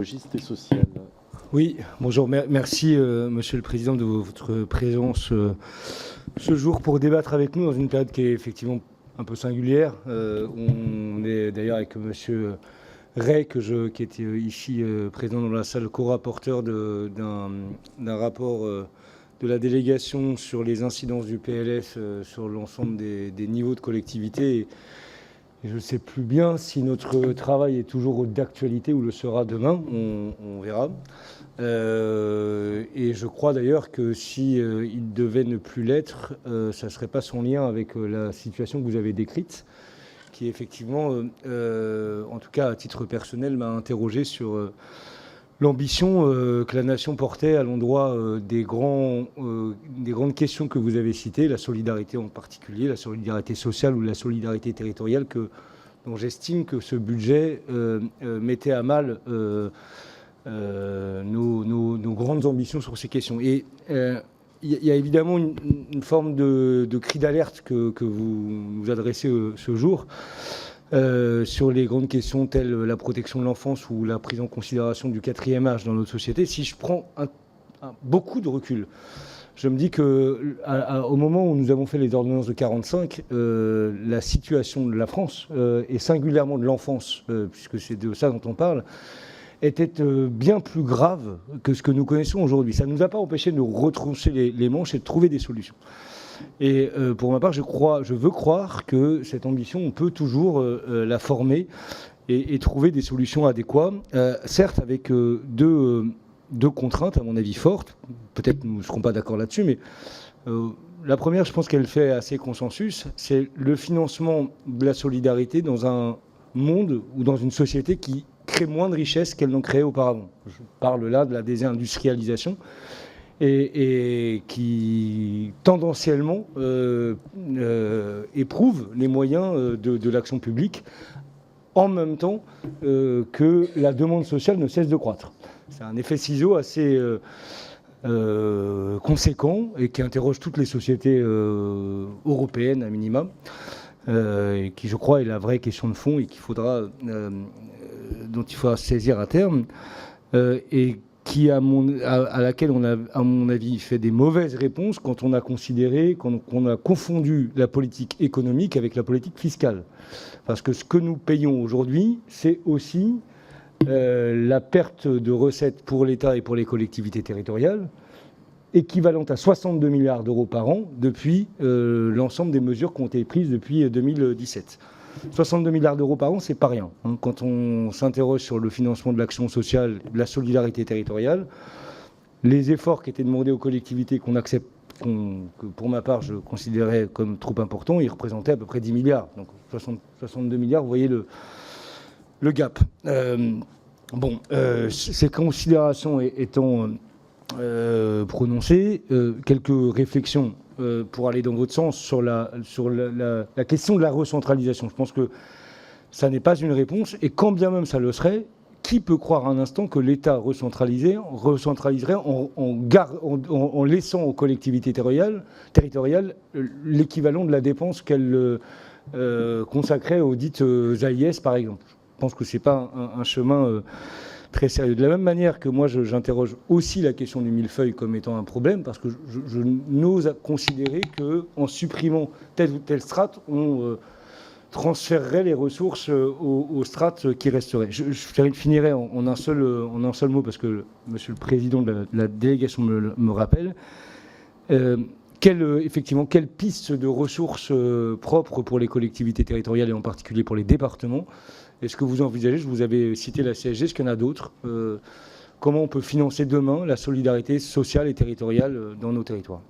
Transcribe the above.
Logiste et social. Oui, bonjour, merci Monsieur le Président de votre présence ce jour pour débattre avec nous dans une période qui est effectivement un peu singulière. On est d'ailleurs avec Monsieur Ray, qui était ici présent dans la salle, co-rapporteur d'un rapport de la délégation sur les incidences du PLF sur l'ensemble des niveaux de collectivité. Et je ne sais plus bien si notre travail est toujours d'actualité ou le sera demain, on verra. Et je crois d'ailleurs que si il devait ne plus l'être, ça ne serait pas son lien avec la situation que vous avez décrite, qui effectivement, en tout cas à titre personnel, m'a interrogé sur l'ambition que la nation portait à l'endroit des grandes questions que vous avez citées, la solidarité en particulier, la solidarité sociale ou la solidarité territoriale, dont j'estime que ce budget mettait à mal nos grandes ambitions sur ces questions. Et il y a évidemment une forme de cri d'alerte que vous nous adressez ce jour. Sur les grandes questions telles la protection de l'enfance ou la prise en considération du quatrième âge dans notre société, si je prends beaucoup de recul, je me dis qu'au moment où nous avons fait les ordonnances de 45, la situation de la France, et singulièrement de l'enfance, puisque c'est de ça dont on parle, était bien plus grave que ce que nous connaissons aujourd'hui. Ça ne nous a pas empêché de nous retrousser les manches et de trouver des solutions. Et pour ma part, je veux croire que cette ambition, on peut toujours la former et trouver des solutions adéquates, certes avec deux contraintes, à mon avis, fortes. Peut-être nous ne serons pas d'accord là-dessus, mais la première, je pense qu'elle fait assez consensus, c'est le financement de la solidarité dans un monde ou dans une société qui crée moins de richesses qu'elle n'en créait auparavant. Je parle là de la désindustrialisation. Et qui tendanciellement éprouve les moyens de l'action publique en même temps que la demande sociale ne cesse de croître. C'est un effet ciseau assez conséquent et qui interroge toutes les sociétés européennes à minima, et qui, je crois, est la vraie question de fond et dont il faudra saisir à terme. Et à laquelle on a, à mon avis, fait des mauvaises réponses quand on a confondu la politique économique avec la politique fiscale. Parce que ce que nous payons aujourd'hui, c'est aussi la perte de recettes pour l'État et pour les collectivités territoriales, équivalente à 62 milliards d'euros par an depuis l'ensemble des mesures qui ont été prises depuis 2017. 62 milliards d'euros par an, c'est pas rien. Quand on s'interroge sur le financement de l'action sociale, de la solidarité territoriale, les efforts qui étaient demandés aux collectivités que pour ma part je considérais comme trop importants, ils représentaient à peu près 10 milliards. Donc 62 milliards, vous voyez le gap. Ces considérations étant prononcées, quelques réflexions pour aller dans votre sens sur la question de la recentralisation. Je pense que ça n'est pas une réponse, et quand bien même ça le serait, qui peut croire un instant que l'État recentraliserait en laissant aux collectivités territoriales l'équivalent de la dépense qu'elles consacraient aux dites AIS, par exemple. Je pense que ce n'est pas un chemin très sérieux. De la même manière que moi, j'interroge aussi la question du millefeuille comme étant un problème, parce que je n'ose considérer qu'en supprimant telle ou telle strate, on transférerait les ressources aux strates qui resteraient. Je finirai en un seul mot, parce que Monsieur le Président de la délégation me rappelle. Quelle piste de ressources propres pour les collectivités territoriales et en particulier pour les départements est-ce que vous envisagez? Je vous avais cité la CSG, est-ce qu'il y en a d'autres? Comment on peut financer demain la solidarité sociale et territoriale dans nos territoires?